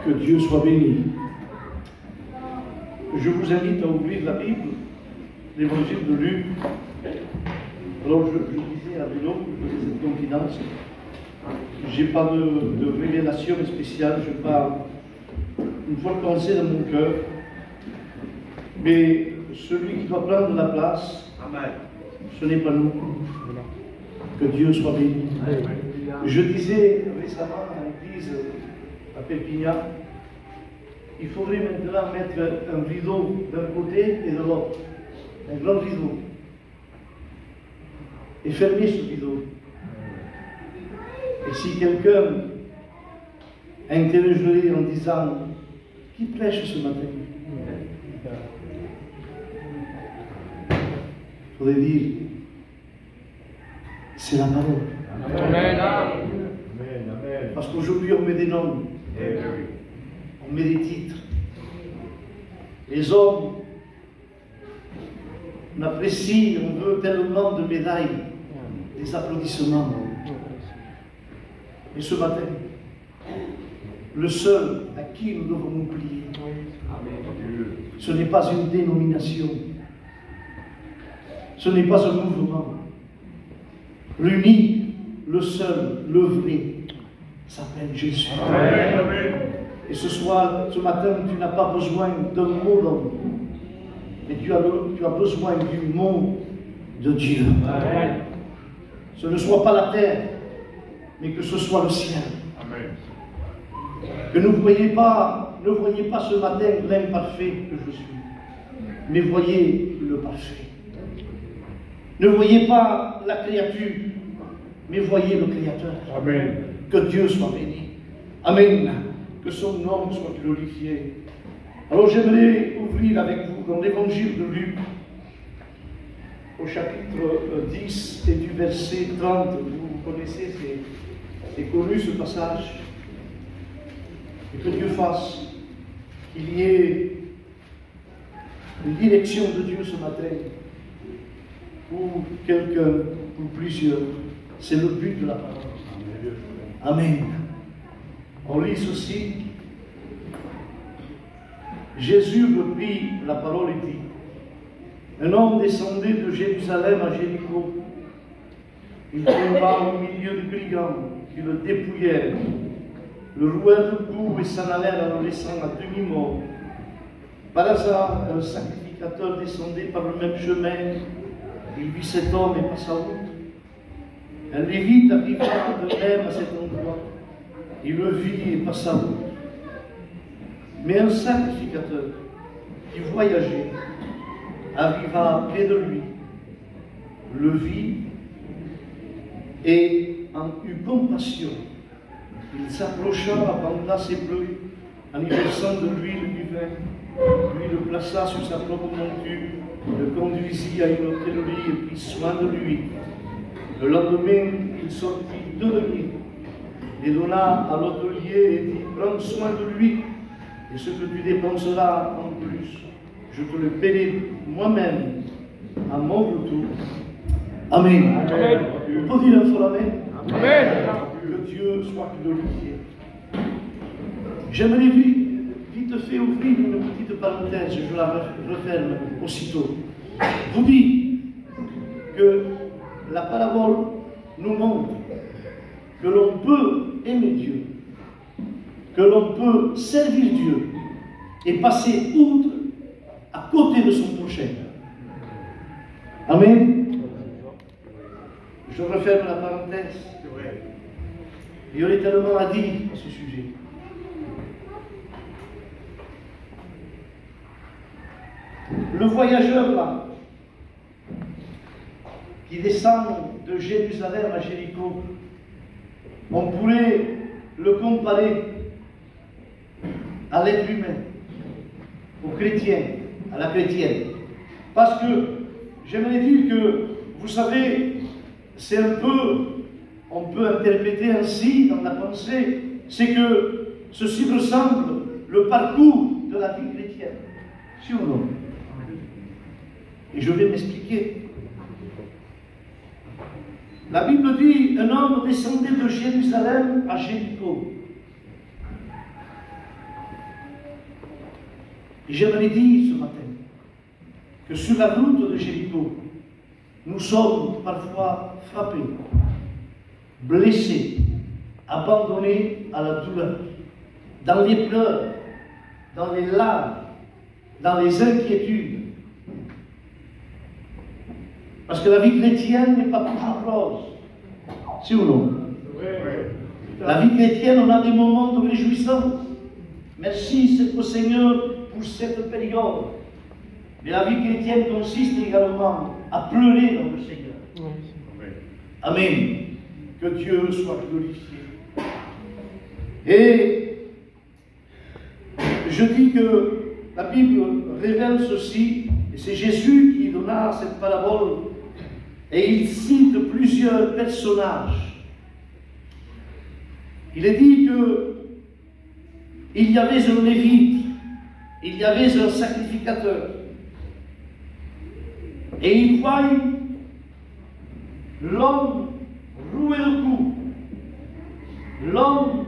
Que Dieu soit béni. Je vous invite à ouvrir la Bible, l'évangile de Luc. Alors je disais à Bruno, je faisais cette confidence, je n'ai pas de révélation spéciale, je parle une fois pensée dans mon cœur, mais celui qui doit prendre la place, ce n'est pas nous. Que Dieu soit béni. Je disais récemment à l'église à Perpignan, il faudrait maintenant mettre un rideau d'un côté et de l'autre, un grand rideau, et fermer ce rideau. Et si quelqu'un interrogerait en disant qui prêche ce matin, il faudrait dire c'est la parole. Amen. Parce qu'aujourd'hui on met des noms, on met des titres. Les hommes, on apprécie, on veut tellement de médailles, des applaudissements. Et ce matin, le seul à qui nous devons nous plier, ce n'est pas une dénomination, ce n'est pas un mouvement. L'unique, le seul, le vrai, s'appelle Jésus. Amen. Et ce soir, ce matin, tu n'as pas besoin d'un mot d'homme, mais tu as besoin du mot de Dieu. Amen. Ce ne soit pas la terre, mais que ce soit le ciel. Amen. Que ne voyez pas ce matin l'imparfait que je suis, mais voyez le parfait. Ne voyez pas la créature, mais voyez le Créateur. Amen. Que Dieu soit béni. Amen. Que son nom soit glorifié. Alors j'aimerais ouvrir avec vous dans l'évangile de Luc, au chapitre 10 et du verset 30. Vous connaissez, c'est connu ce passage. Et que Dieu fasse qu'il y ait une direction de Dieu ce matin, pour quelqu'un, pour plusieurs. C'est le but de la parole. Amen. On lit ceci. Jésus reprit la parole et dit: un homme descendait de Jérusalem à Jéricho. Il tomba au milieu des brigands qui le dépouillèrent, le rouèrent de coups et s'en allèrent en le laissant à demi-mort. Par hasard, un sacrificateur descendait par le même chemin. Il vit cet homme et passa outre. Un lévite arriva de même à cet endroit. Il le vit et passa outre. Mais un sacrificateur qui voyageait arriva près de lui, le vit et en eut compassion. Il s'approcha, banda ses bleus, en y versant de l'huile du vin, lui le plaça sur sa propre monture, le conduisit à une hôtellerie et prit soin de lui. Le lendemain, il sortit de nuit, les donna à l'hôtelier et dit: prends soin de lui, et ce que tu dépenseras en plus, je te le paierai moi-même à mon retour. Amen. Amen. On peut dire un fort amen. Amen. Que Dieu soit glorifié. J'aimerais vite fait ouvrir une petite parenthèse, je la referme aussitôt. Vous dites que la parabole nous montre que l'on peut aimer Dieu, que l'on peut servir Dieu et passer outre à côté de son prochain. Amen. Je referme la parenthèse. Il y aurait tellement à dire à ce sujet. Le voyageur là, qui descend de Jérusalem à Jéricho, on pourrait le comparer à l'être humain, au chrétien, à la chrétienne. Parce que j'aimerais dire que, vous savez, c'est un peu, on peut interpréter ainsi dans la pensée, c'est que ceci ressemble le parcours de la vie chrétienne. Si ou non? Et je vais m'expliquer. La Bible dit, un homme descendait de Jérusalem à Jéricho. Et j'aimerais dire ce matin que sur la route de Jéricho, nous sommes parfois frappés, blessés, abandonnés à la douleur, dans les pleurs, dans les larmes, dans les inquiétudes. Parce que la vie chrétienne n'est pas toujours rose. C'est ou non? La vie chrétienne, on a des moments de réjouissance. Merci au Seigneur pour cette période. Mais la vie chrétienne consiste également à pleurer dans le Seigneur. Amen. Que Dieu soit glorifié. Et je dis que la Bible révèle ceci, et c'est Jésus qui donna cette parabole, et il cite plusieurs personnages. Il est dit qu'il y avait un lévite, il y avait un sacrificateur, et il voit l'homme rouer le cou, l'homme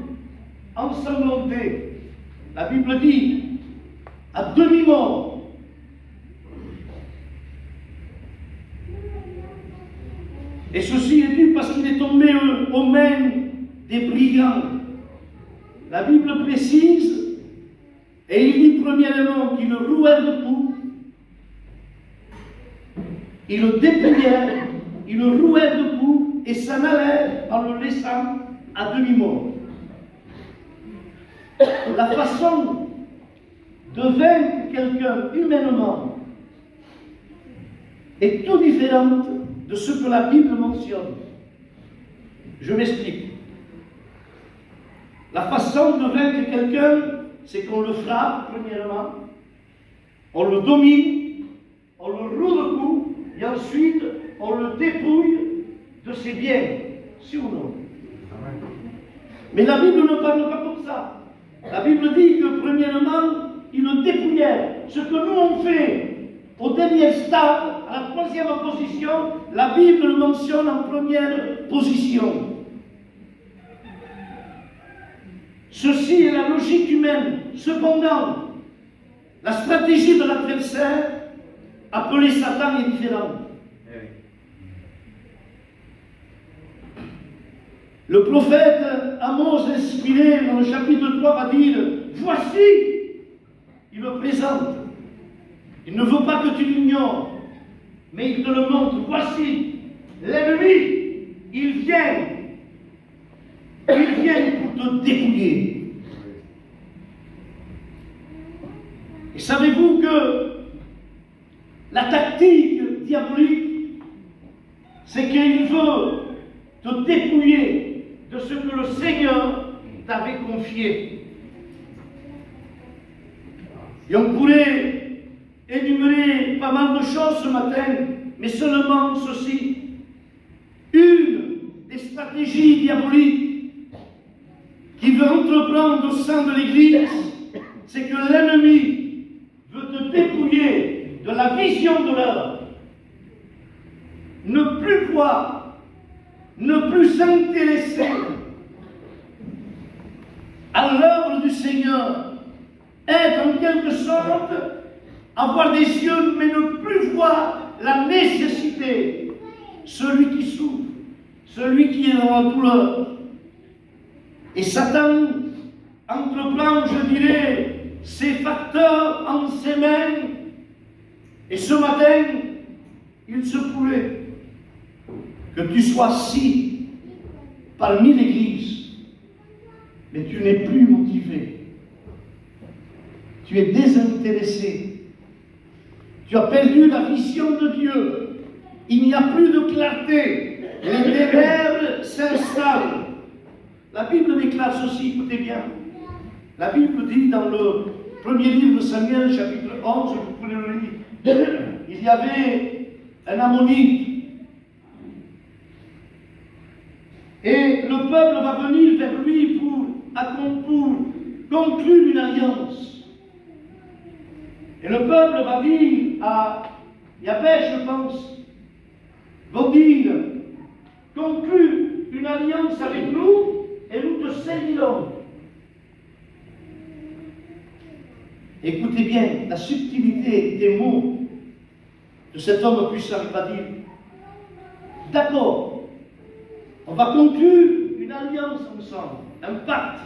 ensanglanté, la Bible dit, à demi-mort. Et ceci est dû parce qu'il est tombé aux mains des brigands. La Bible précise, et il dit premièrement qu'il le rouait le cou, il le dépouillait, il le rouait le cou, et s'en allait en le laissant à demi-mort. La façon de vaincre quelqu'un humainement est tout différente de ce que la Bible mentionne. Je m'explique. La façon de vaincre quelqu'un, c'est qu'on le frappe, premièrement, on le domine, on le roue le cou, et ensuite, on le dépouille de ses biens. Si ou non? Mais la Bible ne parle pas comme ça. La Bible dit que, premièrement, il le dépouillait. Ce que nous on fait au dernier stade, à la troisième position, la Bible le mentionne en première position. Ceci est la logique humaine. Cependant, la stratégie de l'adversaire, appelée Satan, est différente. Le prophète Amos, inspiré dans le chapitre 3, va dire « Voici !» Il le présente. Il ne veut pas que tu l'ignores, mais il te le montre. Voici, l'ennemi, il vient pour te dépouiller. Et savez-vous que la tactique diabolique, c'est qu'il veut te dépouiller de ce que le Seigneur t'avait confié. Et on pourrait énumérer pas mal de choses ce matin, mais seulement ceci. Une des stratégies diaboliques qui veut entreprendre au sein de l'Église, c'est que l'ennemi veut te dépouiller de la vision de l'œuvre. Ne plus voir, ne plus s'intéresser à l'œuvre du Seigneur, être en quelque sorte, avoir des yeux, mais ne plus voir la nécessité. Celui qui souffre, celui qui est dans la douleur. Et Satan entreprend, je dirais, ses facteurs en ses mains. Et ce matin, il se pourrait que tu sois assis parmi l'Église, mais tu n'es plus motivé. Tu es désintéressé. Tu as perdu la vision de Dieu. Il n'y a plus de clarté. Les ténèbres s'installent. La Bible déclare ceci, écoutez bien. La Bible dit dans le premier livre de Samuel, chapitre 11, vous pouvez le lire, il y avait un Ammonite. Et le peuple va venir vers lui pour conclure une alliance. Et le peuple va dire à Yahvé, je pense, va dire, conclue une alliance avec nous et nous te servirons. Écoutez bien la subtilité des mots de cet homme puissant. Il va dire, d'accord, on va conclure une alliance ensemble, un pacte,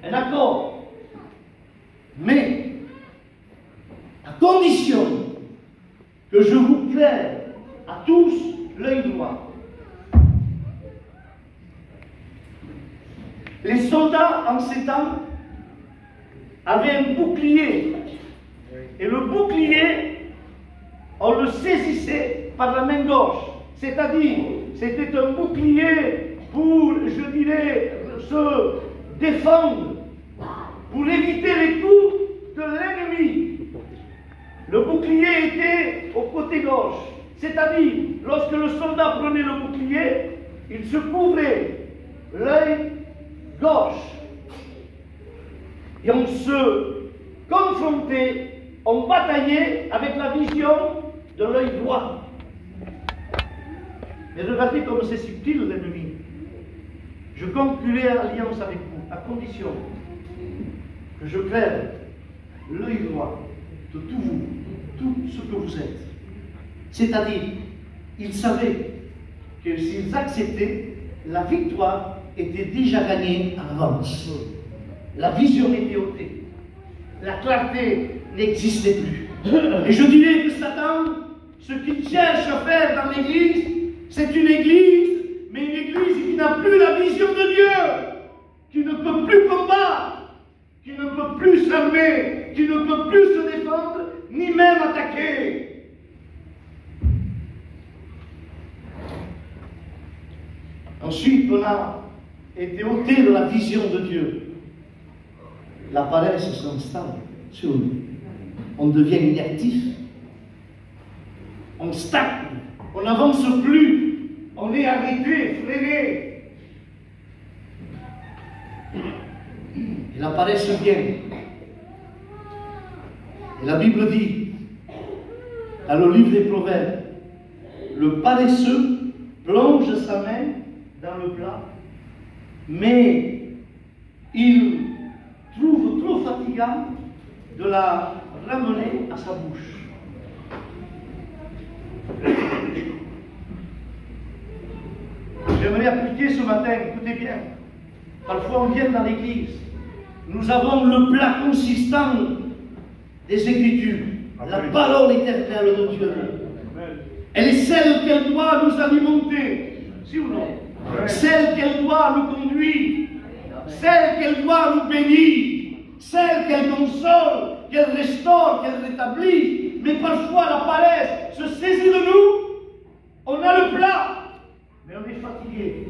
un accord, mais à condition que je vous claire à tous l'œil droit. Les soldats en ces temps avaient un bouclier, et le bouclier, on le saisissait par la main gauche, c'est-à-dire c'était un bouclier pour, je dirais, se défendre, pour éviter les coups de l'ennemi. Le bouclier était au côté gauche, c'est-à-dire lorsque le soldat prenait le bouclier, il se couvrait l'œil gauche. Et on se confrontait, on bataillait avec la vision de l'œil droit. Mais regardez comme c'est subtil l'ennemi. Je conclurai alliance avec vous, à condition que je claire l'œil droit de tout vous, tout ce que vous êtes. C'est-à-dire, ils savaient que s'ils acceptaient, la victoire était déjà gagnée à l'avance. La vision était ôtée. La clarté n'existait plus. Et je dirais que Satan, ce qu'il cherche à faire dans l'Église, c'est une Église, mais une Église qui n'a plus la vision de Dieu, qui ne peut plus combattre, qui ne peut plus s'armer, qui ne peut plus se défendre, ni même attaquer. Ensuite, on a été ôté de la vision de Dieu. La paresse s'installe sur nous. On devient inactif. On stagne. On n'avance plus. On est arrêté, freiné. Et la paresse vient. Et la Bible dit, dans le livre des Proverbes, le paresseux plonge sa main dans le plat, mais il trouve trop fatigant de la ramener à sa bouche. J'aimerais appliquer ce matin, écoutez bien, parfois on vient dans l'église, nous avons le plat consistant des Écritures, la parole éternelle de Dieu. Elle est celle qu'elle doit nous alimenter, si ou non? Celle qu'elle doit nous conduire, celle qu'elle doit nous bénir, celle qu'elle console, qu'elle restaure, qu'elle rétablit. Mais parfois la paresse se saisit de nous, on a le plat, mais on est fatigué.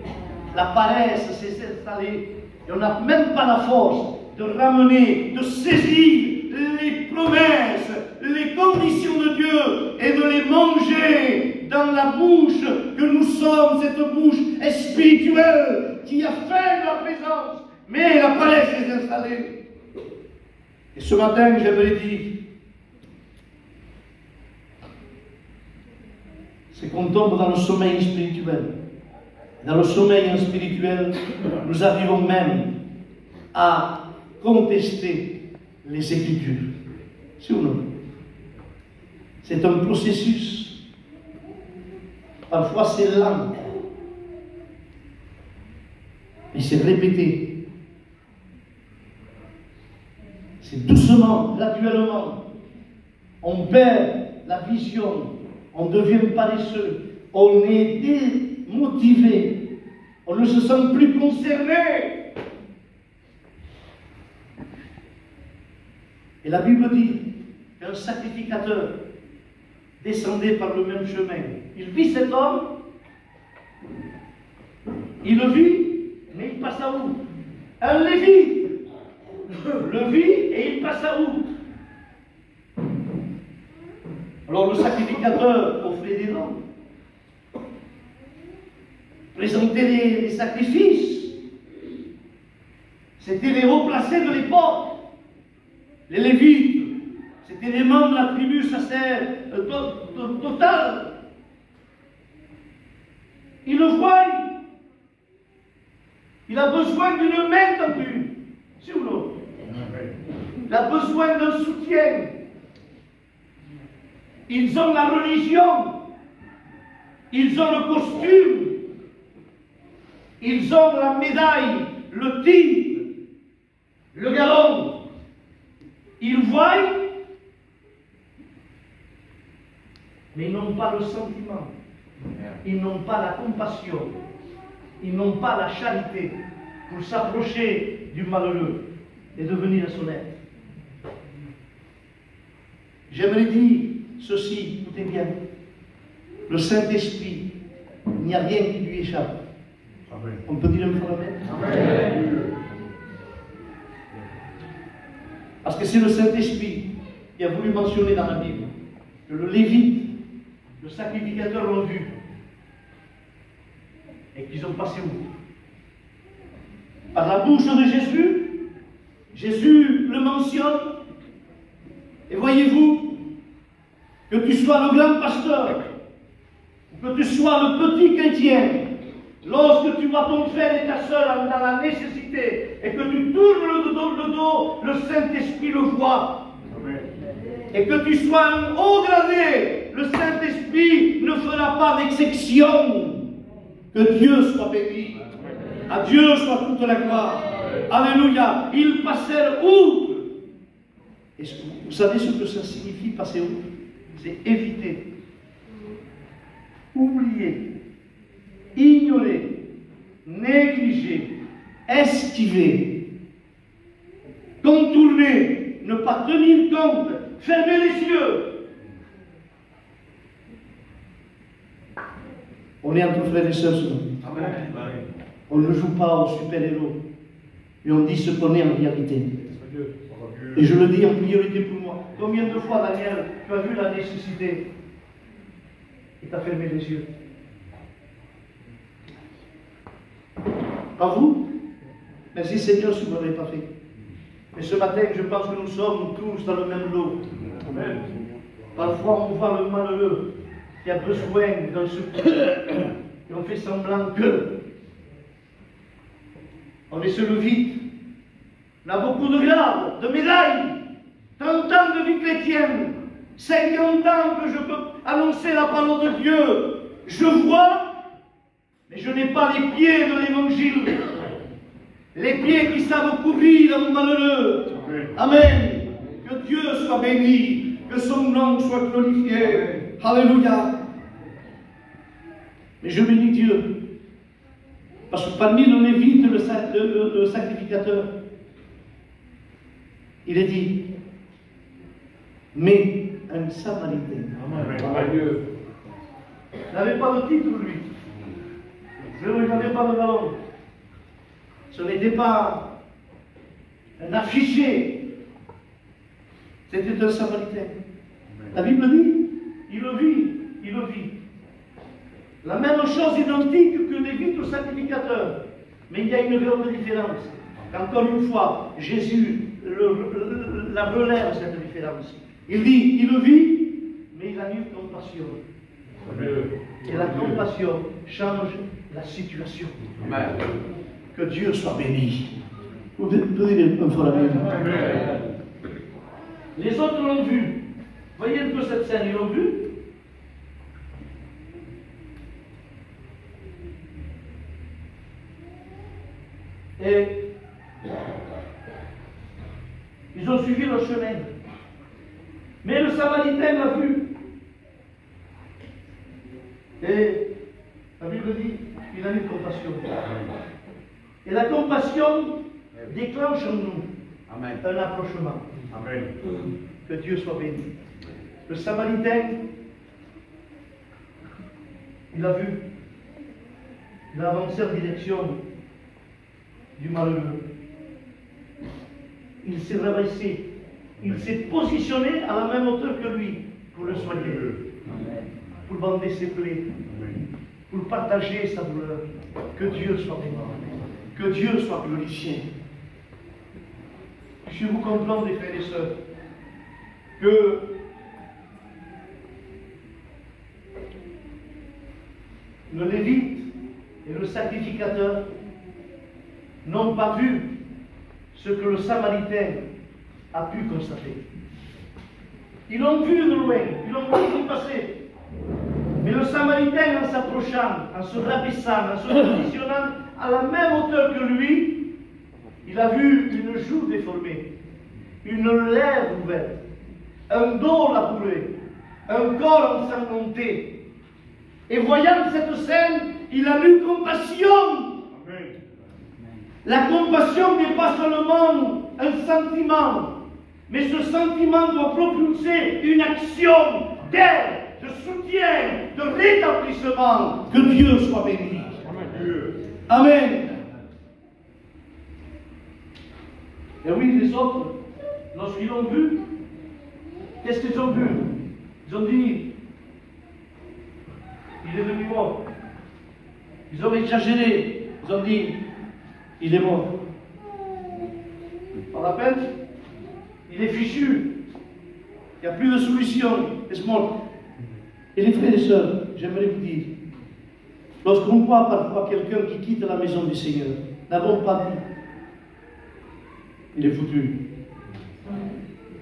La paresse s'est installée et on n'a même pas la force de ramener, de saisir les promesses, les conditions de Dieu et de les manger dans la bouche que nous sommes, cette bouche spirituelle qui a faim de la présence. Mais la paresse s'est installée. Et ce matin, j'aimerais dire, c'est qu'on tombe dans le sommeil spirituel. Dans le sommeil spirituel, nous arrivons même à contester les Écritures. C'est ou non? C'est un processus. Parfois c'est lent. Mais c'est répété. C'est doucement, graduellement. On perd la vision. On devient paresseux. On est démotivé. On ne se sent plus concerné. Et la Bible dit qu'un sacrificateur descendait par le même chemin. Il vit cet homme, il le vit, mais il passe à où? Un lévite le vit et il passe à où? Alors le sacrificateur offrait des dons, présentait les sacrifices. C'était les hauts placés de l'époque. Les Lévites, c'était les membres de la tribu totale. Il le voit. Il a besoin d'une main tendue. Si ou non? Il a besoin d'un soutien. Ils ont la religion. Ils ont le costume. Ils ont la médaille, le titre, le galon. Ils voient, mais ils n'ont pas le sentiment. Ils n'ont pas la compassion. Ils n'ont pas la charité pour s'approcher du malheureux et de venir à son aide. J'aimerais dire ceci, écoutez bien. Le Saint-Esprit, il n'y a rien qui lui échappe. Amen. On peut dire un peu Amen. Parce que c'est le Saint-Esprit qui a voulu mentionner dans la Bible que le Lévite, le sacrificateur, l'ont vu et qu'ils ont passé où? Par la bouche de Jésus. Jésus le mentionne. Et voyez-vous, que tu sois le grand pasteur, ou que tu sois le petit chrétien, lorsque tu vois ton frère et ta soeur dans la nécessité et que tu tournes le dos, le Saint-Esprit le voit. Amen. Et que tu sois un haut gradé, le Saint-Esprit ne fera pas d'exception. Que Dieu soit béni. Amen. À Dieu soit toute la gloire. Amen. Alléluia. Ils passèrent outre. Et vous savez ce que ça signifie passer outre? C'est éviter, oublier, ignorer, négliger, esquiver, contourner, ne pas tenir compte, fermer les yeux. On est entre frères et sœurs ce matin. On ne joue pas aux super-héros, mais on dit ce qu'on est en réalité. Et je le dis en priorité pour moi. Combien de fois, Daniel, tu as vu la nécessité et tu as fermé les yeux? Pas vous? Merci Seigneur si vous ne l'avez pas fait. Mais ce matin, je pense que nous sommes tous dans le même lot. Amen. Parfois, on voit le malheureux qui a besoin d'un secours. Et on fait semblant que. On est sur le vide. On a beaucoup de grades, de médailles. 30 ans de vie chrétienne. 50 ans que je peux annoncer la parole de Dieu. Je vois, mais je n'ai pas les pieds de l'évangile. Les pieds qui savent courir dans le malheureux. Amen. Que Dieu soit béni. Que son nom soit glorifié. Alléluia. Mais je bénis Dieu. Parce que parmi le Lévite, le sacrificateur, il est dit, mais un Samaritain. Amen. Il n'avait pas de titre, lui. Il n'avait pas de galon. Ce n'était pas un affiché. C'était un Samaritain. La Bible dit, il le vit. La même chose identique que Lévite au sacrificateur. Mais il y a une grande différence. Encore une fois, Jésus la relève cette différence. Il dit, il le vit, mais il a eu compassion. Et la compassion change la situation. Amen. Que Dieu soit béni. Vous pouvez dire un fort amen. Les autres l'ont vu. Voyez un peu cette scène, ils l'ont vu. Et ils ont suivi leur chemin. Mais le Samaritain l'a vu. Et la Bible dit qu'il a eu compassion. Et la compassion déclenche en nous Amen. Un approchement. Amen. Que Dieu soit béni. Le Samaritain, il a vu. Il a avancé en direction du malheureux. Il s'est rabaissé. Il s'est positionné à la même hauteur que lui pour le soigner, pour bander ses plaies, pour partager sa douleur. Que Dieu soit béni. Que Dieu soit glorifié. Je vous comprends, les frères et sœurs, que le Lévite et le sacrificateur n'ont pas vu ce que le Samaritain a pu constater. Ils l'ont vu de loin, ils l'ont vu passer. Mais le Samaritain, en s'approchant, en se rabaissant, en se positionnant à la même hauteur que lui, il a vu une joue déformée, une lèvre ouverte, un dos labouré, un corps ensanglanté. Et voyant cette scène, il a eu compassion. Amen. La compassion n'est pas seulement un sentiment, mais ce sentiment doit propulser une action d'aide, de soutien, de rétablissement. Que Dieu soit béni. Amen. Amen. Et oui, les autres, lorsqu'ils l'ont vu, qu'est-ce qu'ils ont vu? Ils ont dit, il est devenu mort. Ils ont exagéré. Ils ont dit, il est mort. On rappelle, il est fichu. Il n'y a plus de solution. Il est mort. Et les frères et sœurs, j'aimerais vous dire, lorsqu'on voit parfois quelqu'un qui quitte la maison du Seigneur, n'avons pas dit, il est foutu.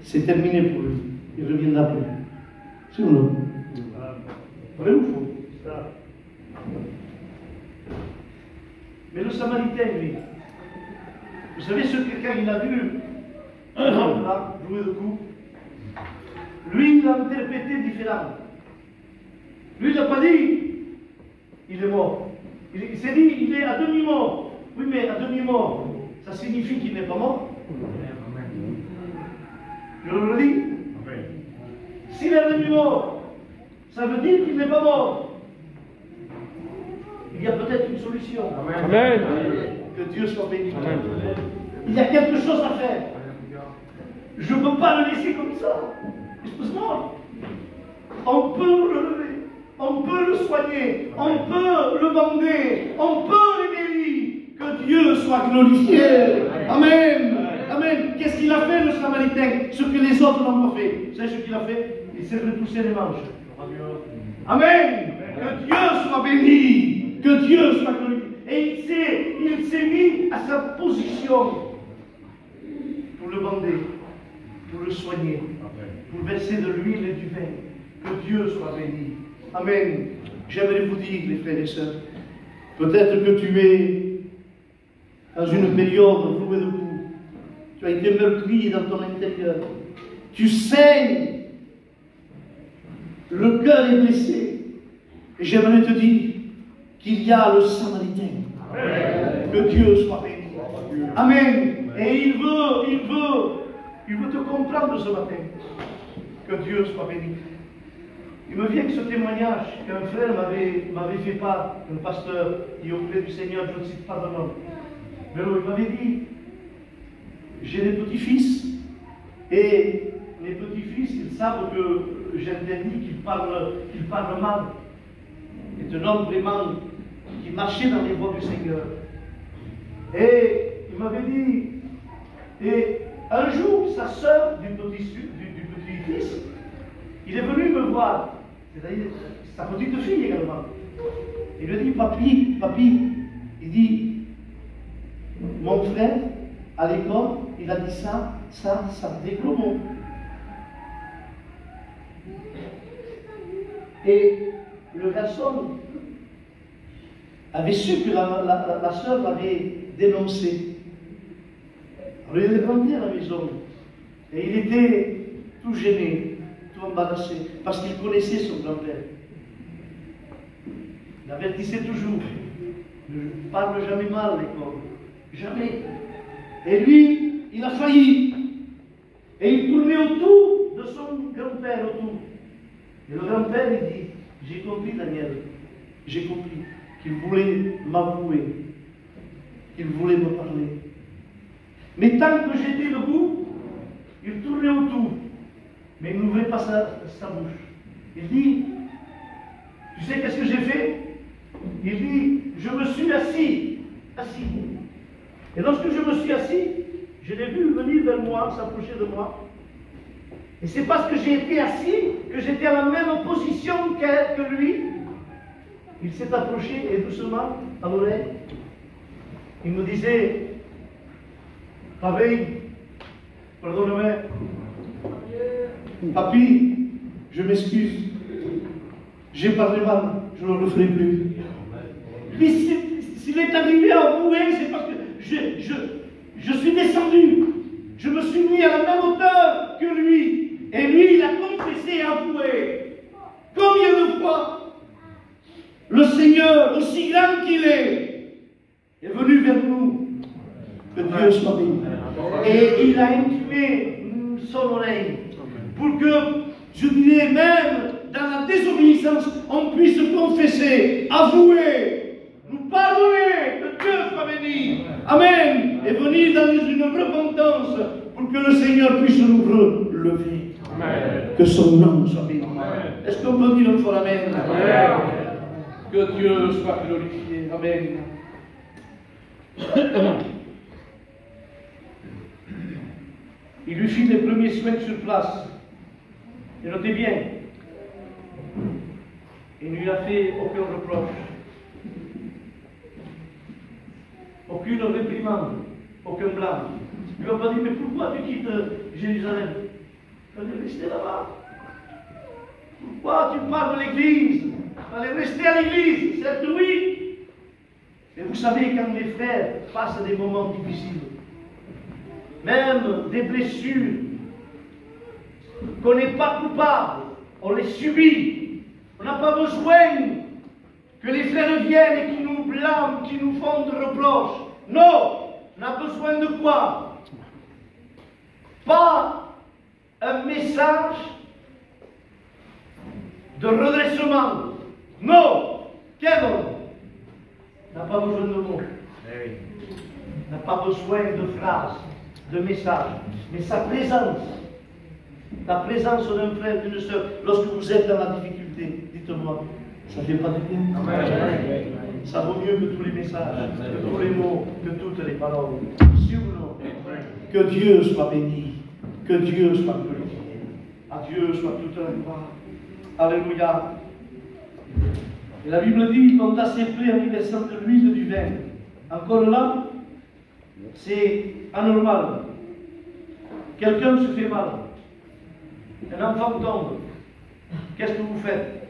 C'est terminé pour lui. Il ne reviendra plus. C'est ou non? Vrai ou faux? Mais le Samaritain, lui, vous savez ce que quand il a vu un homme là, jouer de coups, lui, il a interprété différemment. Lui, il n'a pas dit, il est mort. Il s'est dit, il est à demi-mort. Oui, mais à demi-mort, ça signifie qu'il n'est pas mort. Je le redis. S'il est à demi-mort, ça veut dire qu'il n'est pas mort. Il y a peut-être une solution. Amen. Que Dieu soit béni. Amen. Il y a quelque chose à faire. Je ne peux pas le laisser comme ça. Excuse-moi. On peut le relever. On peut le soigner. On peut le bander. On peut le guérir. Que Dieu soit glorifié. Amen. Amen. Qu'est-ce qu'il a fait, le Samaritain? Ce que les autres n'ont pas fait. Vous savez ce qu'il a fait? Il s'est retroussé les manches. Amen. Que Dieu soit béni. Que Dieu soit glorifié. Et il s'est mis à sa position pour le bander, pour le soigner, pour verser de l'huile et du vin. Que Dieu soit béni. Amen. J'aimerais vous dire, les frères et sœurs, peut-être que tu es dans une période rouée de coups. Tu as été meurtri dans ton intérieur. Tu saignes. Le cœur est blessé. Et j'aimerais te dire qu'il y a le Samaritain. Amen. Que Dieu soit béni. Amen. Et il veut te comprendre ce matin. Que Dieu soit béni. Il me vient que ce témoignage qu'un frère m'avait fait part, un pasteur qui est auprès du Seigneur, je ne cite pas de nom. Mais il m'avait dit, j'ai des petits-fils, et les petits-fils, ils savent que j'interdis qu'ils parlent mal. C'est un homme vraiment qui marchait dans les voies du Seigneur. Et il m'avait dit, et un jour, sa sœur du petit-fils, il est venu me voir, c'est-à-dire sa petite fille également. Il lui a dit, papi, il dit, mon frère, à l'école, il a dit ça me déclare. Et le garçon avait su que la sœur l'avait dénoncé. Alors il est rentré à la maison et il était tout gêné, tout embarrassé, parce qu'il connaissait son grand-père. Il avertissait toujours. Ne parle jamais mal à l'école. Jamais. Et lui, il a failli. Et il tournait autour de son grand-père, autour. Et le grand-père, il dit, j'ai compris, Daniel, j'ai compris qu'il voulait m'avouer, qu'il voulait me parler. Mais tant que j'étais debout, il tournait autour, mais il n'ouvrait pas sa bouche. Il dit, tu sais qu'est-ce que j'ai fait? Il dit, je me suis assis. Et lorsque je me suis assis, je l'ai vu venir vers moi, s'approcher de moi. Et c'est parce que j'ai été assis que j'étais à la même position que lui. Il s'est approché et doucement à l'oreille. Il me disait, pareil, pardonne-moi, Papy, je m'excuse. J'ai parlé mal, je ne le referai plus. Mais s'il est arrivé à avouer, c'est parce que je suis descendu. Je me suis mis à la même hauteur que lui. Et lui, il a confessé et avoué. Combien de fois le Seigneur, aussi grand qu'il est venu vers nous. Que Dieu soit béni. Et il a incliné son oreille pour que, je dirais même, dans la désobéissance, on puisse confesser, avouer, nous pardonner, que Dieu soit béni. Amen. Et venir dans une repentance pour que le Seigneur puisse nous relever. Amen. Que son nom soit béni. Est-ce qu'on peut dire une fois Amen? Amen. Que Dieu soit glorifié. Amen. Il lui fit les premiers soins sur place. Et notez bien, il ne lui a fait aucun reproche, aucune réprimande, aucun blâme. Il lui a pas dit, mais pourquoi tu quittes Jérusalem? Il fallait rester là-bas. Pourquoi tu pars de l'église? Il fallait rester à l'église, certes oui. Mais vous savez, quand les frères passent des moments difficiles, même des blessures, qu'on n'est pas coupable, on les subit. On n'a pas besoin que les frères viennent et qui nous blâment, qui nous font des reproches. Non, on a besoin de quoi? Pas un message de redressement. Non, quel homme n'a pas besoin de mots, n'a pas besoin de phrases, de messages, mais sa présence. La présence d'un frère, d'une sœur, lorsque vous êtes dans la difficulté, dites-moi, ça ne fait pas de bien. Amen. Ça vaut mieux que tous les messages, que tous les mots, que toutes les paroles. Si ou non, que Dieu soit béni, que Dieu soit glorifié. À Dieu soit toute la gloire. Alléluia. Et la Bible dit, il monta ses plaies en y versant de l'huile du vin. Encore là, c'est anormal. Quelqu'un se fait mal. Un enfant tombe. Qu'est-ce que vous faites?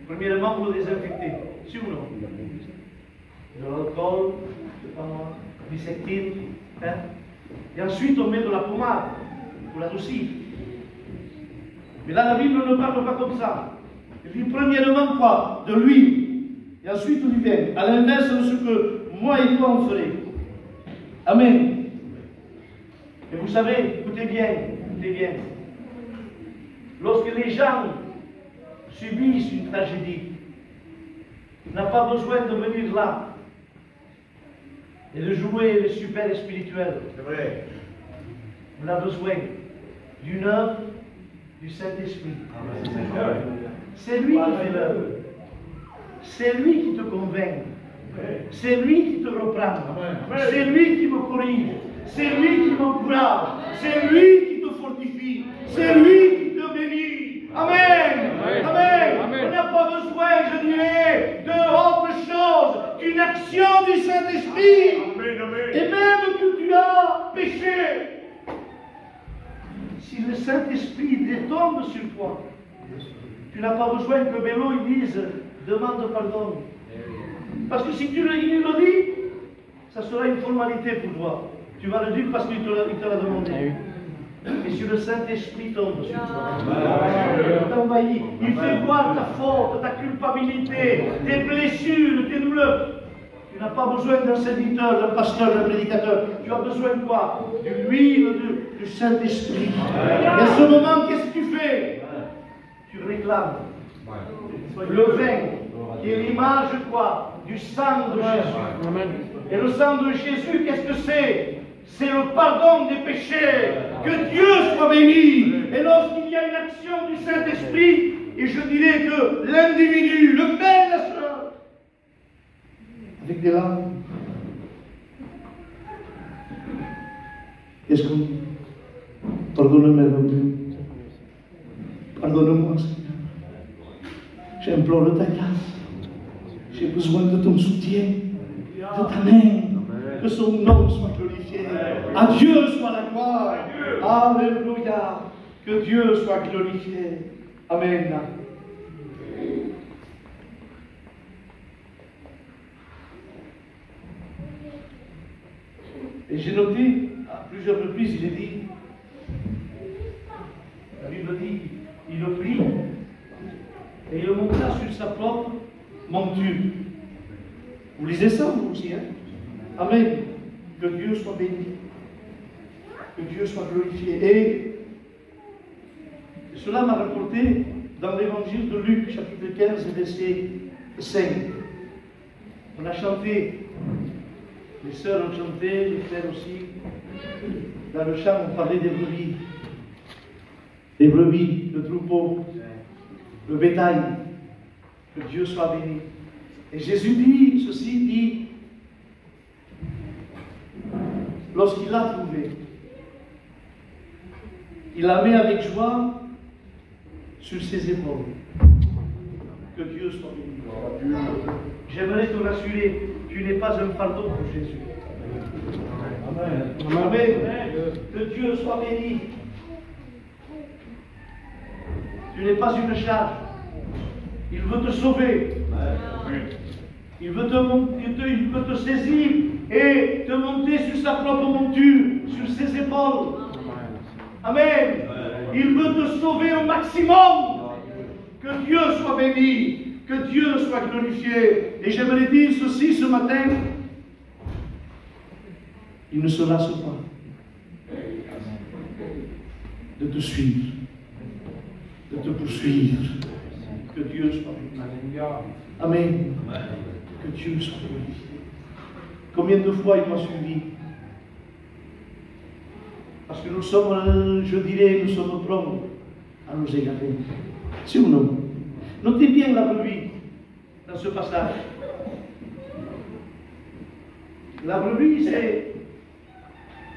Premièrement, vous le désinfectez. Si ou non? De l'alcool, du sectine. Hein? Et ensuite, on met de la pommade pour l'adoucir. Mais là, la Bible ne parle pas comme ça. Il dit premièrement quoi? De l'huile. Et ensuite du vin. À l'inverse de ce que moi et toi on ferait. Amen. Et vous savez, écoutez bien, écoutez bien. Lorsque les gens subissent une tragédie, on n'a pas besoin de venir là et de jouer le super spirituel. C'est vrai. On a besoin d'une œuvre du Saint-Esprit. C'est lui qui fait l'œuvre. C'est lui qui te convainc. C'est lui qui te reprend. C'est lui qui me corrige. C'est lui qui m'encourage. C'est lui qui te fortifie. C'est lui qui te bénit. Amen. Amen. Amen. On n'a pas besoin, je dirais, d'autre chose qu'une action du Saint-Esprit. Et même que tu as péché, si le Saint-Esprit tombe sur toi, tu n'as pas besoin que Bélo il dise demande pardon. Parce que si il le dit, ça sera une formalité pour toi. Tu vas le dire parce qu'il te l'a demandé. Et si le Saint-Esprit tombe sur toi, t'envahit, il fait voir ta faute, ta culpabilité, tes blessures, tes douleurs. Tu n'as pas besoin d'un serviteur, d'un pasteur, d'un prédicateur. Tu as besoin de quoi? De l'huile du Saint-Esprit. Et à ce moment, qu'est-ce que tu fais? Tu réclames le vin, qui est l'image quoi? Du sang de Jésus. Et le sang de Jésus, qu'est-ce que c'est? C'est le pardon des péchés. Que Dieu soit béni. Et lorsqu'il y a une action du Saint-Esprit, et je dirais que l'individu, le frère et la sœur, avec des larmes, qu'est-ce qu'on dit? Pardonne-moi, Dieu. Pardonne-moi, Seigneur. J'implore ta grâce. J'ai besoin de ton soutien, de ta main. Que son nom soit glorifié. À Dieu soit la gloire. Alléluia. Que Dieu soit glorifié. Amen. Et j'ai noté, à plusieurs reprises, il est dit, la Bible dit, il le prit et il le monta sur sa propre monture. Vous lisez ça, vous aussi, hein? Amen. Que Dieu soit béni. Que Dieu soit glorifié. Et cela m'a rapporté dans l'évangile de Luc, chapitre 15, verset 5. On a chanté, les sœurs ont chanté, les frères aussi. Dans le chant, on parlait des brebis. Des brebis, le troupeau, le bétail. Que Dieu soit béni. Et Jésus dit, ceci dit, lorsqu'il l'a trouvé, il la met avec joie sur ses épaules. Que Dieu soit béni. J'aimerais te rassurer, tu n'es pas un fardeau pour Jésus. Amen. Amen. Que Dieu soit béni. Tu n'es pas une charge. Il veut te sauver. Il veut te saisir et te monter sur sa propre monture, sur ses épaules. Amen. Il veut te sauver au maximum. Que Dieu soit béni. Que Dieu soit glorifié. Et j'aimerais dire ceci ce matin. Il ne se lasse pas de te suivre, de te poursuivre. Que Dieu soit béni. Amen. Que Dieu soit glorifié. Combien de fois il m'a suivi? Parce que nous sommes, je dirais, nous sommes prompts à nous égarer. Si ou non? Notez bien la brebis dans ce passage. La brebis, c'est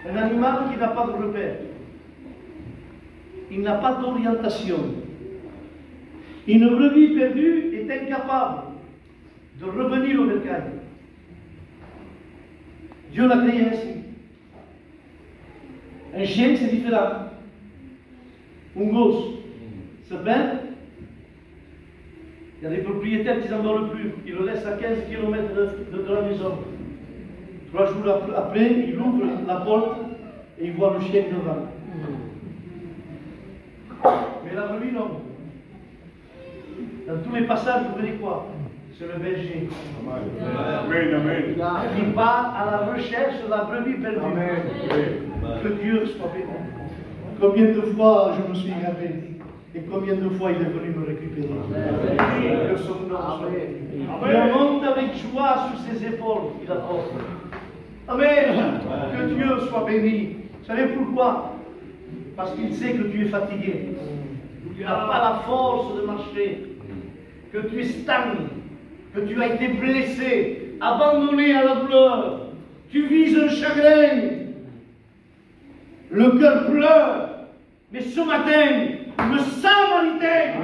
un animal qui n'a pas de repère. Il n'a pas d'orientation. Une brebis perdue est incapable de revenir au bercail. Dieu l'a créé ainsi. Un chien, c'est différent. Un gosse se perd. Il y a des propriétaires qui n'en veulent plus. Ils le laissent à 15 km de la maison. 3 jours après, il ouvre la porte et il voit le chien devant. Mais la brebis, non. Dans tous les passages, vous verrez quoi? C'est le berger. Amen. Il part à la recherche de la brebis perdue. Amen. Que Dieu soit béni. Combien de fois je me suis égaré et combien de fois il est venu me récupérer. Amen. Que son nom soit béni. Il monte avec joie sur ses épaules. Il apporte. Amen. Que Dieu soit béni. Vous savez pourquoi? Parce qu'il sait que tu es fatigué. Tu n'as pas la force de marcher. Que tu es stagné. Que tu as été blessé, abandonné à la douleur. Tu vis un chagrin. Le cœur pleure. Mais ce matin, le Saint-Maritain,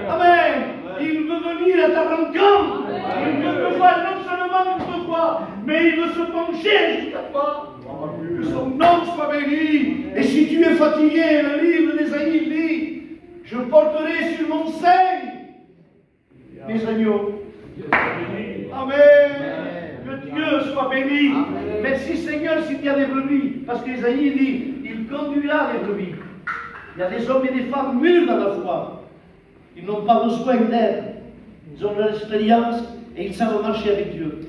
Amen, il veut venir à ta rencontre. Il veut te voir, non seulement il veut te voir, mais il veut se pencher jusqu'à toi. Que son nom soit béni. Et si tu es fatigué, le livre d'Ésaïe dit, je porterai sur mon sein mes agneaux. Amen. Que Dieu soit béni. Amen. Merci Seigneur s'il y a des brebis. Parce qu'Ésaïe dit, il conduira les brebis. Il y a des hommes et des femmes mûrs dans la foi. Ils n'ont pas besoin d'aide. Ils ont leur expérience et ils savent marcher avec Dieu.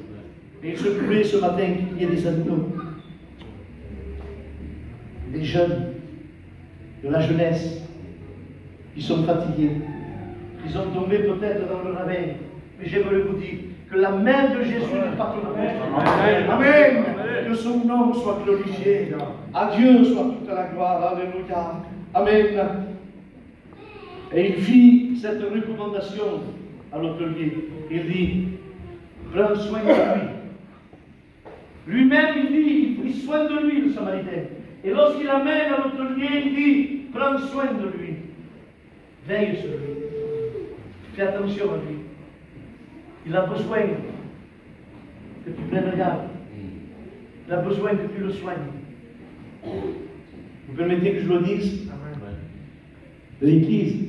Et il se pouvait ce matin qu'il y ait des agneaux, des jeunes, de la jeunesse, qui sont fatigués. Ils ont tombé peut-être dans le ravin. Mais j'aimerais vous dire que la main de Jésus n'est pas trop courte. Amen. Amen. Que son nom soit glorifié. À Dieu soit toute la gloire. Alléluia. Amen. Et il fit cette recommandation à l'hôtelier. Il dit, prends soin de lui. Lui-même, il dit, il prit soin de lui, le Samaritain. Et lorsqu'il amène à l'hôtelier, il dit, prends soin de lui. Veille sur lui. Fais attention à lui. Il a besoin que tu prennes garde. Il a besoin que tu le soignes. Vous permettez que je le dise? L'Église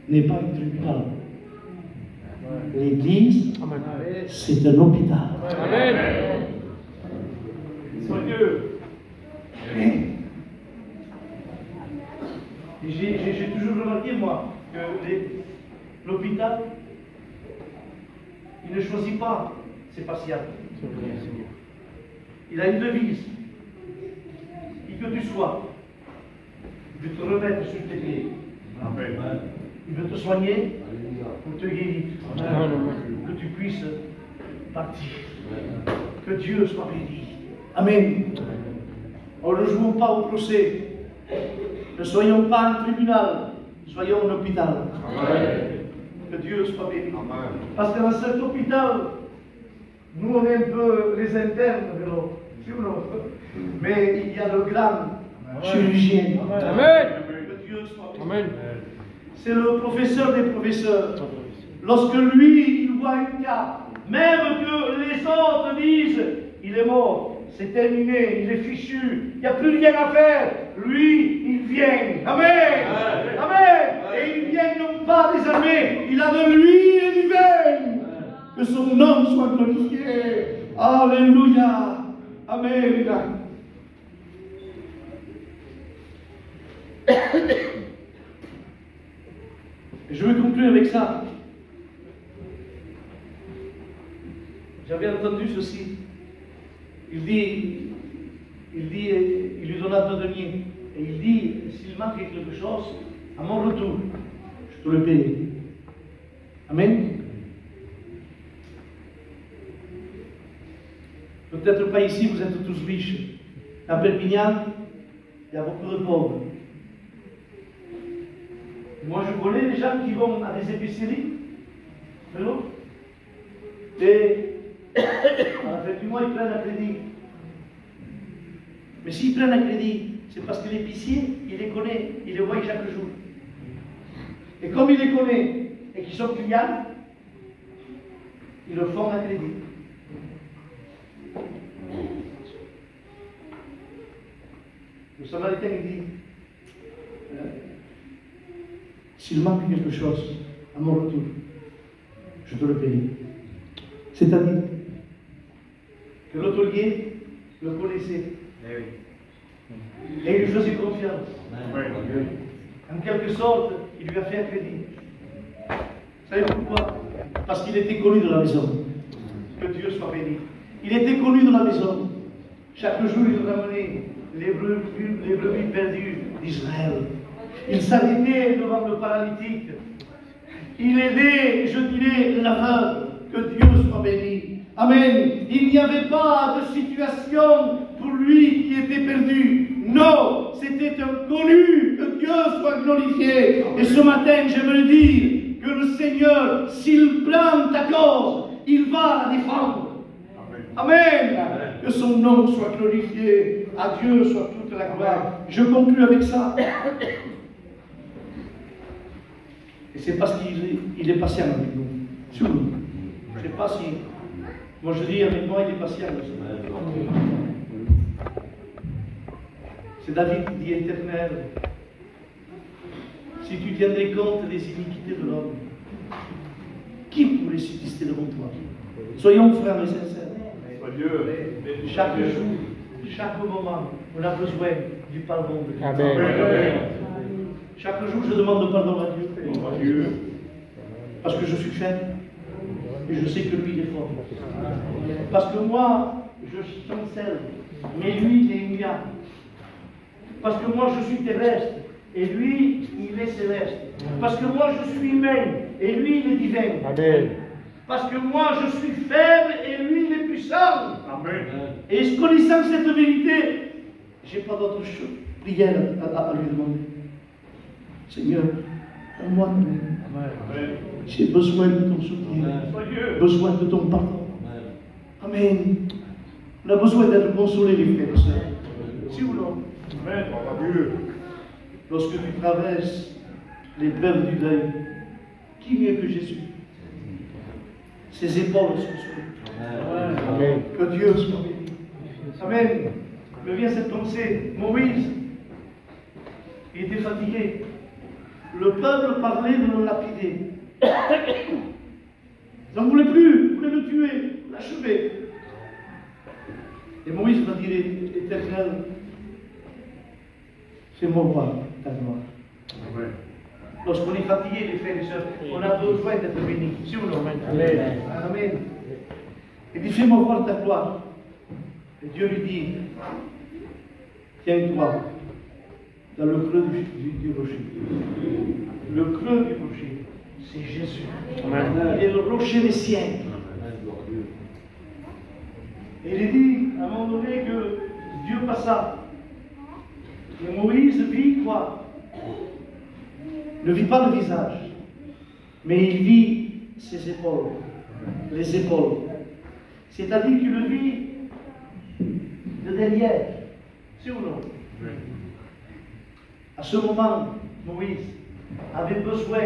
n'est pas un tribunal. L'Église, c'est un hôpital. Amen. Dieu. J'ai toujours remarqué, moi, que l'hôpital, il ne choisit pas ses patients. Il a une devise. Qui que tu sois, il veut te remettre sur tes pieds. Amen. Il veut te soigner pour te guérir. Amen. Que tu puisses partir. Que Dieu soit béni. Amen. Alors ne jouons pas au procès. Ne soyons pas un tribunal. Soyons un hôpital. Amen. Que Dieu soit béni. Amen. Parce que dans cet hôpital, nous on est un peu les internes de l'autre. Mais il y a le grand chirurgien. Amen. Que Dieu soit béni. Amen. C'est le professeur des professeurs. Lorsque lui, il voit un cas, même que les autres disent, il est mort, c'est terminé, il est fichu, il n'y a plus rien à faire, lui, il vient. Amen. Amen. Amen. Et il vient non pas des armées, il a de l'huile et du vin. Que son nom soit glorifié. Alléluia. Amen. Je vais conclure avec ça. J'avais entendu ceci. Il lui donna 2 deniers. Et il dit, s'il manque quelque chose, à mon retour, je te le paye. Amen. Peut-être pas ici, vous êtes tous riches. À Perpignan, il y a beaucoup de pauvres. Moi, je connais les gens qui vont à des épiceries, et à la fin du mois, ils prennent un crédit. Mais s'ils prennent un crédit, c'est parce que l'épicier, il les connaît, il les voit chaque jour. Et comme il les connaît et qu'ils sont clients, ils leur font un crédit. Le Samaritain dit, s'il manque quelque chose à mon retour, je te le paye. C'est-à-dire que l'hôtelier le connaissait. Et il lui faisait confiance. En quelque sorte, il lui a fait un crédit. Vous savez pourquoi? Parce qu'il était connu de la maison. Que Dieu soit béni. Il était connu de la maison. Chaque jour, il ramenait les brebis perdues d'Israël. Il s'arrêtait devant le paralytique. Il aidait, je dirais, l'aveugle. Que Dieu soit béni. Amen. Il n'y avait pas de situation pour lui qui était perdu. Non, c'était un connu. Que Dieu soit glorifié. Et ce matin, j'aimerais dire que le Seigneur, s'il prend ta cause, il va la défendre. Amen. Amen. Que son nom soit glorifié. À Dieu soit toute la gloire. Je conclue avec ça. Et c'est parce qu'il est patient avec nous. Sur nous. Je ne sais pas si. Moi je dis avec moi, il est patient. C'est David qui dit éternel. Si tu tiendrais compte des iniquités de l'homme, qui pourrait subsister devant toi? Soyons frères et sincères. Chaque jour, chaque moment, on a besoin du pardon de Dieu. Amen. Chaque jour, je demande pardon à Dieu. Parce que je suis faible. Et je sais que lui, il est fort. Parce que moi, je chancelle. Mais lui, il est immuable. Parce que moi, je suis terrestre. Et lui, il est céleste. Parce que moi, je suis humain. Et lui, il est divin. Amen. Parce que moi, je suis faible. Et lui, il est puissant. Amen. Et connaissant cette vérité, je n'ai pas d'autre prière à lui demander. Seigneur, donne-moi ta main. J'ai besoin de ton soutien, besoin de ton pardon. Amen. On a besoin d'être consolés, les frères et sœurs. Si ou non? Amen. Lorsque tu traverses l'épreuve du deuil, qui mieux que Jésus? Ses épaules sont soulevées. Amen. Que Dieu soit béni. Amen. Me vient cette pensée. Moïse, il était fatigué. Le peuple parlait de le lapider. Ils n'en voulaient plus, ils voulaient le tuer, l'achever. Et Moïse va dire, Éternel, fais-moi voir ta gloire. Amen. Lorsqu'on est fatigué, les frères et sœurs, on a besoin d'être bénis. Si ou non? Amen. Amen. Il dit, fais-moi voir ta gloire. Et Dieu lui dit, tiens-toi dans le creux du rocher. Le creux du rocher, c'est Jésus. Amen. Il est le rocher messiaen. Et il est dit, à un moment donné, que Dieu passa. Et Moïse vit quoi? Ne vit pas le visage, mais il vit ses épaules, les épaules. C'est-à-dire qu'il le vit de derrière. C'est ou non? À ce moment, Moïse avait besoin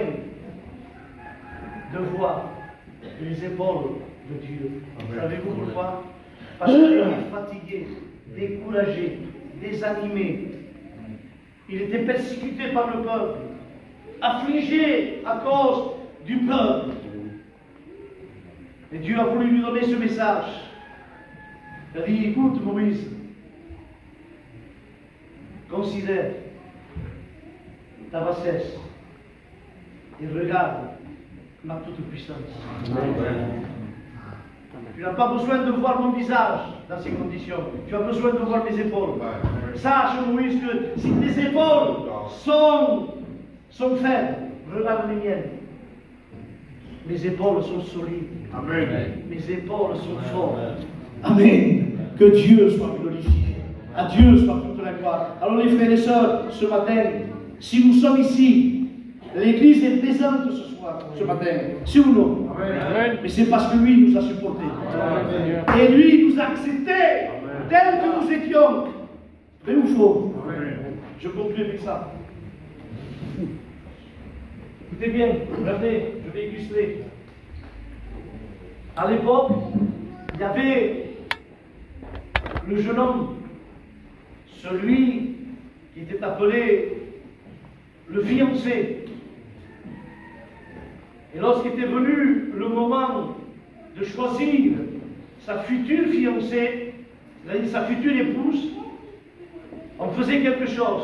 de voir les épaules de Dieu. Savez-vous pourquoi? Parce qu'il était fatigué, découragé, désanimé. Il était persécuté par le peuple, affligé à cause du peuple. Et Dieu a voulu lui donner ce message. Il a dit, écoute Moïse, considère ta bassesse et regarde ma toute-puissance. Tu n'as pas besoin de voir mon visage dans ces conditions. Tu as besoin de voir mes épaules. Sache, Moïse, que si tes épaules sont faibles, regarde les miennes. Mes épaules sont solides. Amen. Mes épaules sont fortes. Amen. Que Dieu soit glorifié. À Dieu soit toute la gloire. Alors les frères et sœurs, ce matin, si nous sommes ici, l'Église est présente ce soir, ce matin. Si ou non? Amen. Mais c'est parce que lui nous a supportés. Amen. Et lui nous a acceptés tel que nous étions. Vrai ou faux? Je conclue avec ça. Écoutez bien, regardez, je vais illustrer. À l'époque, il y avait le jeune homme, celui qui était appelé le fiancé. Et lorsqu'était venu le moment de choisir sa future fiancée, c'est-à-dire sa future épouse, on faisait quelque chose.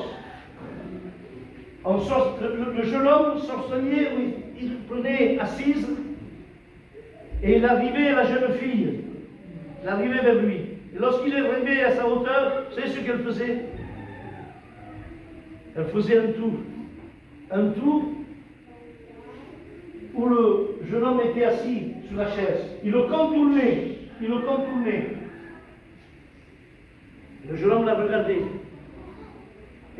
Le jeune homme s'enseignait, il prenait assise, et il arrivait à la jeune fille. Il arrivait vers lui. Et lorsqu'il est arrivé à sa hauteur, vous savez ce qu'elle faisait? Elle faisait un tour. Un tour où le jeune homme était assis sur la chaise. Il le contournait. Il le contournait. Le jeune homme l'a regardé.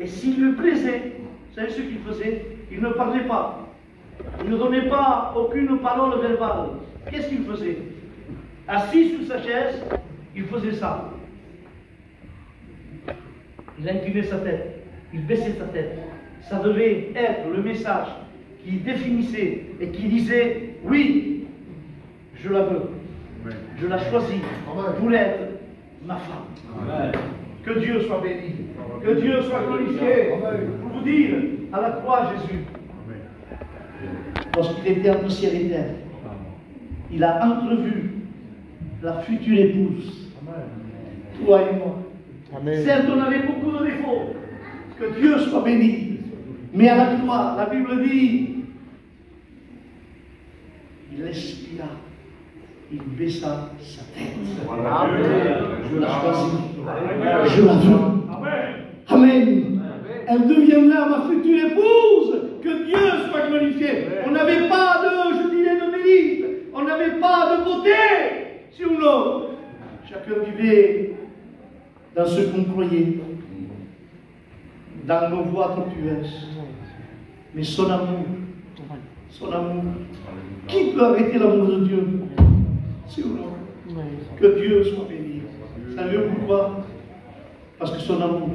Et s'il lui plaisait, vous savez ce qu'il faisait? Il ne parlait pas. Il ne donnait pas aucune parole verbale. Qu'est-ce qu'il faisait? Assis sur sa chaise, il faisait ça. Il inclinait sa tête. Il baissait sa tête. Ça devait être le message qui définissait et qui disait, oui, je la veux. Je la choisis pour être ma femme. Amen. Que Dieu soit béni. Que Dieu soit glorifié. Pour vous dire, à la croix, Jésus, lorsqu'il était entre ciel et terre, il a entrevu la future épouse. Toi et moi. Amen. Certes, on avait beaucoup de défauts. Que Dieu soit béni. Mais à la croix, la Bible dit, il expira. Il baissa sa tête. Je la choisis. Je la veux. Amen. Elle deviendra ma future épouse. Que Dieu soit glorifié. On n'avait pas de mérite. On n'avait pas de beauté. Si ou non? Chacun vivait dans ce qu'on croyait, dans nos voies tortueuses. Mais son amour, qui peut arrêter l'amour de Dieu? Si ou non? Que Dieu soit béni. Savez-vous pourquoi? Parce que son amour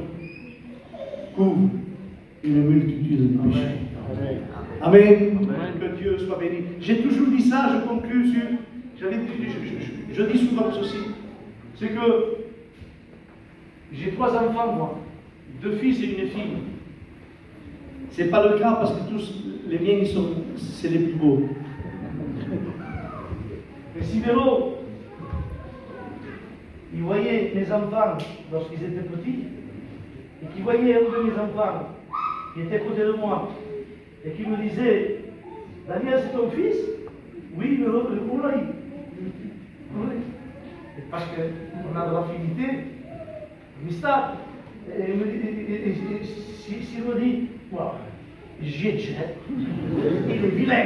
couvre une multitude de péchés. Amen. Que Dieu soit béni. J'ai toujours dit ça, je conclue sur. Je dis souvent ceci. C'est que j'ai 3 enfants, moi. 2 fils et une fille. Ce n'est pas le cas parce que tous les miens, c'est les plus beaux. Mais si Vélo, il voyait mes enfants lorsqu'ils étaient petits, et qu'il voyait un de mes enfants qui était à côté de moi, et qui me disait, Daniel, c'est ton fils? Oui, mais l'autre, le courrier. Parce qu'on a de l'affinité, amistad. Et s'il me dit, wow, j'y ai déjà, il est vilain.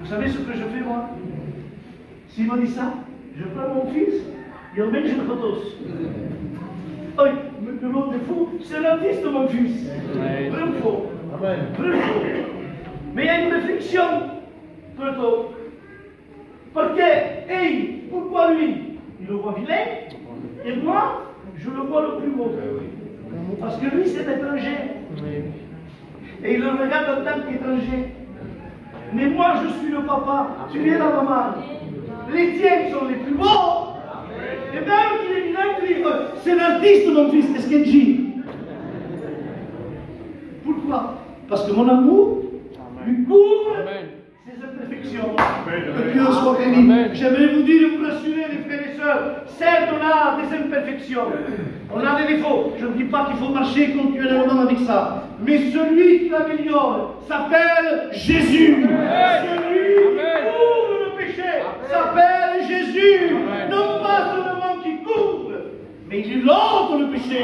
Vous savez ce que je fais, moi? S'il me dit ça, je prends mon fils, et on met je le retosse. Oh, mais l'autre est fou, c'est l'artiste, mon fils. Vraiment faux. Vraiment faux. Mais il y a une réflexion, plutôt. Parce que, hey, pourquoi lui, il le voit vilain, et moi, je le vois le plus beau. Parce que lui, c'est étranger. Et il le regarde en tant qu'étranger. Mais moi, je suis le papa, tu es la maman. Les tiens sont les plus beaux. Et même qu'il est vilain, tu dis, c'est l'artiste, mon fils, est-ce qu'il dit? Pourquoi? Parce que mon amour lui couvre ses imperfections. Que Dieu soit béni. J'aimerais vous dire, vous rassurer, les frères et sœurs, certes, on a des imperfections, on a des défauts. Je ne dis pas qu'il faut marcher continuellement avec ça. Mais celui qui l'améliore s'appelle Jésus. Celui qui couvre le péché s'appelle Jésus. Non pas seulement qui couvre, mais il ôte le péché.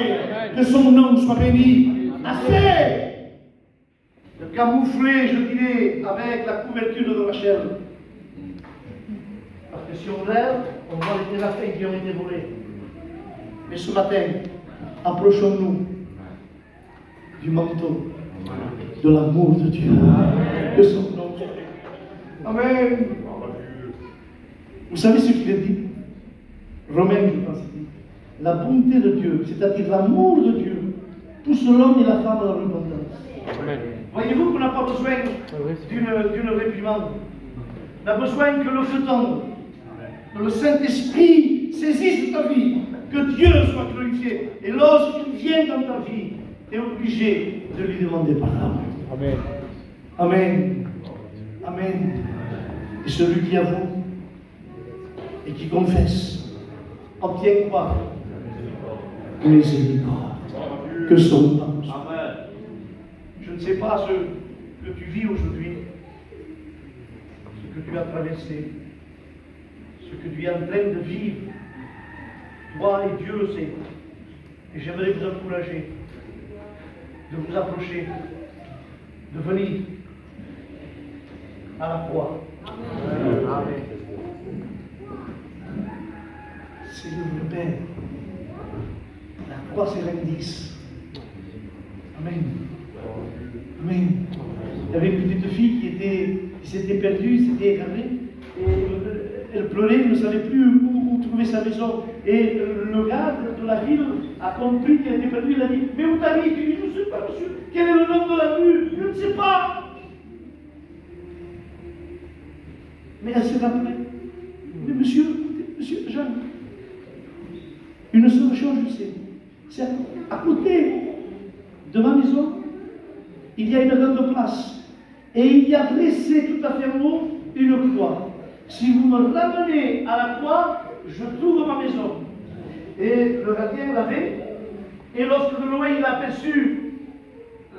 Que son nom soit béni. Assez de camoufler, je dirais, avec la couverture de Rachel. Parce que si on lève, on voit les terrains qui ont été volés. Mais ce matin, approchons-nous du manteau de l'amour de Dieu. Que son nom soit béni. Amen. Vous savez ce qu'il a dit? Romain, je pense, dit. La bonté de Dieu, c'est-à-dire l'amour de Dieu, pousse l'homme et la femme à la repentance. Amen. Voyez-vous qu'on n'a pas besoin d'une réprimande. On a besoin que le feu tombe, que le Saint-Esprit saisisse ta vie, que Dieu soit glorifié. Et lorsqu'il vient dans ta vie, tu es obligé de lui demander pardon. Amen. Amen. Amen. Et celui qui avoue et qui confesse obtient quoi? Miséricorde. Que son nom soit. Amen. Je ne sais pas ce que tu vis aujourd'hui, ce que tu as traversé, ce que tu es en train de vivre. Toi et Dieu le sait. Et j'aimerais vous encourager de vous approcher, de venir à la croix. Amen. Seigneur le Père, la croix c'est l'indice. Amen. Amen. Il y avait une petite fille qui s'était perdue, s'était égarée, et elle pleurait, elle ne savait plus où trouver sa maison. Et le garde de la ville a compris qu'elle était perdue, il a dit, mais où t'as mis? Tu dis, je ne sais pas, monsieur. Quel est le nom de la rue? Je ne sais pas. Mais elle s'est rappelée. Mais monsieur Jean, une seule chose je sais, c'est à côté de ma maison, il y a une grande place. Et il y a dressé tout à fait en haut une croix. Si vous me ramenez à la croix, je trouve ma maison. Et le gardien l'avait. Et lorsque de loin il a aperçu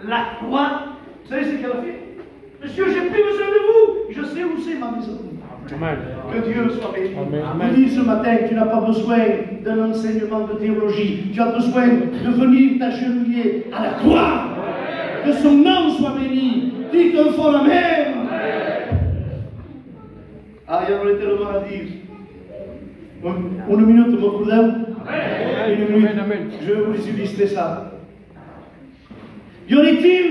la croix, vous savez ce qu'elle a fait? Monsieur, j'ai plus besoin de vous. Je sais où c'est ma maison. Amen. Que Dieu soit béni. Je vous dis ce matin, tu n'as pas besoin d'un enseignement de théologie. Tu as besoin de venir t'agenouiller à la croix. Que son nom soit béni. Dites un fort Amen. Ah, il y en aurait tellement à dire. Une minute, mon cousin. Une minute. Je vais vous illustrer ça. Y aurait-il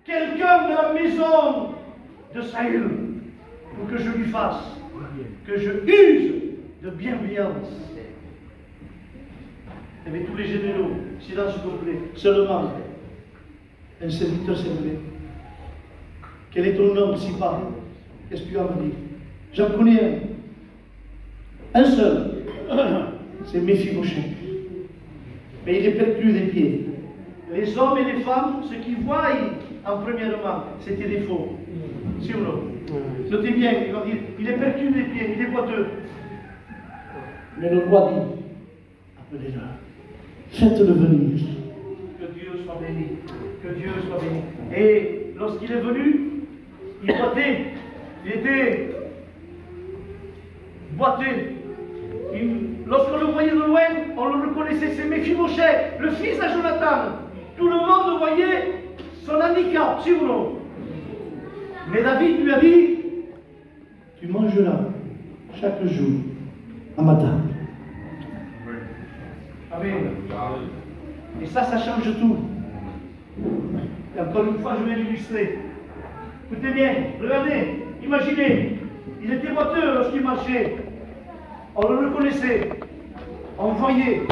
quelqu'un de la maison de Saül pour que je lui fasse, que je use de bienveillance? Il y avait tous les généraux, silence complet, seulement un serviteur s'élevait. Quel est ton nom si pas? Qu'est-ce que tu as à me dire? J'en connais un seul, c'est Méphibosheth. mais il est perdu des pieds. Les hommes et les femmes, ce qu'ils voient en premièrement, c'était des faux. Si ou non? Notez bien, ils vont dire, il est perdu des pieds, il est boiteux. Mais le roi dit, appelez-le, faites-le venir. Que Dieu soit béni, que Dieu soit béni. Et lorsqu'il est venu, il boitait, il était boiteux. Lorsqu'on le voyait de loin, on le reconnaissait, c'est Méphibosheth, le fils de Jonathan. Tout le monde voyait son handicap, si ou non? Mais David lui a dit, tu mangeras chaque jour à ma table. Amen. Et ça change tout. Et encore une fois, je vais l'illustrer. Écoutez bien, regardez, imaginez, il était boiteux lorsqu'il marchait. On le reconnaissait, on le voyait.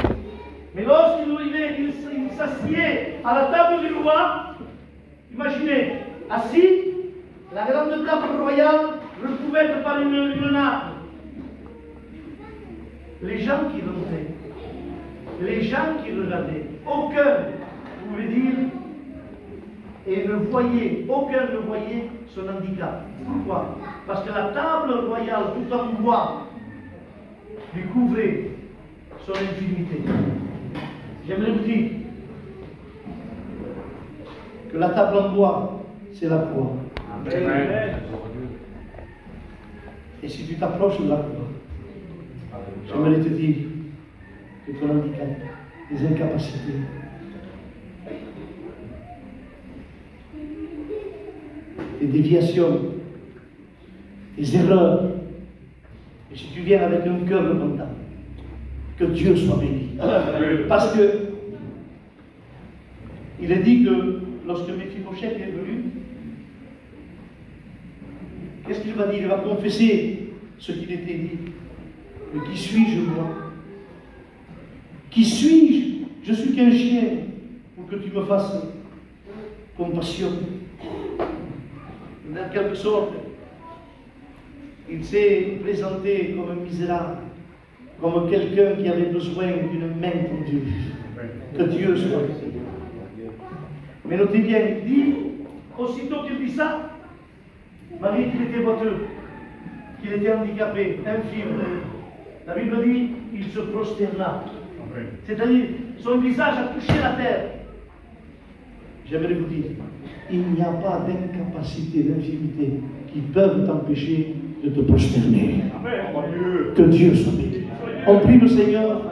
Mais lorsqu'il s'assied à la table du roi, imaginez, assis, la grande table royale recouverte par une nappe. Les gens qui rentraient, les gens qui regardaient, aucun pouvait dire et aucun ne voyait son handicap. Pourquoi? Parce que la table royale tout en bois lui couvrait son infirmité. J'aimerais vous dire que la table en bois, c'est la croix. Amen. Et si tu t'approches de la croix, j'aimerais te dire que ton handicap, tes incapacités, tes déviations, tes erreurs, et si tu viens avec un cœur repentant, que Dieu soit béni. Parce que il est dit que lorsque Méphibosheth est venu, qu'est-ce qu'il va dire? Il va confesser ce qu'il était dit. Mais qui suis-je, moi? Qui suis-je? Je suis qu'un chien pour que tu me fasses compassion. En quelque sorte, il s'est présenté comme un misérable, comme quelqu'un qui avait besoin d'une main tendue. Que Dieu soit béni. Mais notez bien, il dit, aussitôt qu'il dit ça, Marie qu'il était boiteux, qu'il était handicapé, infirme. La Bible dit, il se prosterna. C'est-à-dire, son visage a touché la terre. J'aimerais vous dire, il n'y a pas d'incapacité, d'infirmité qui peuvent t'empêcher de te prosterner. Que Dieu soit béni. On prie le Seigneur.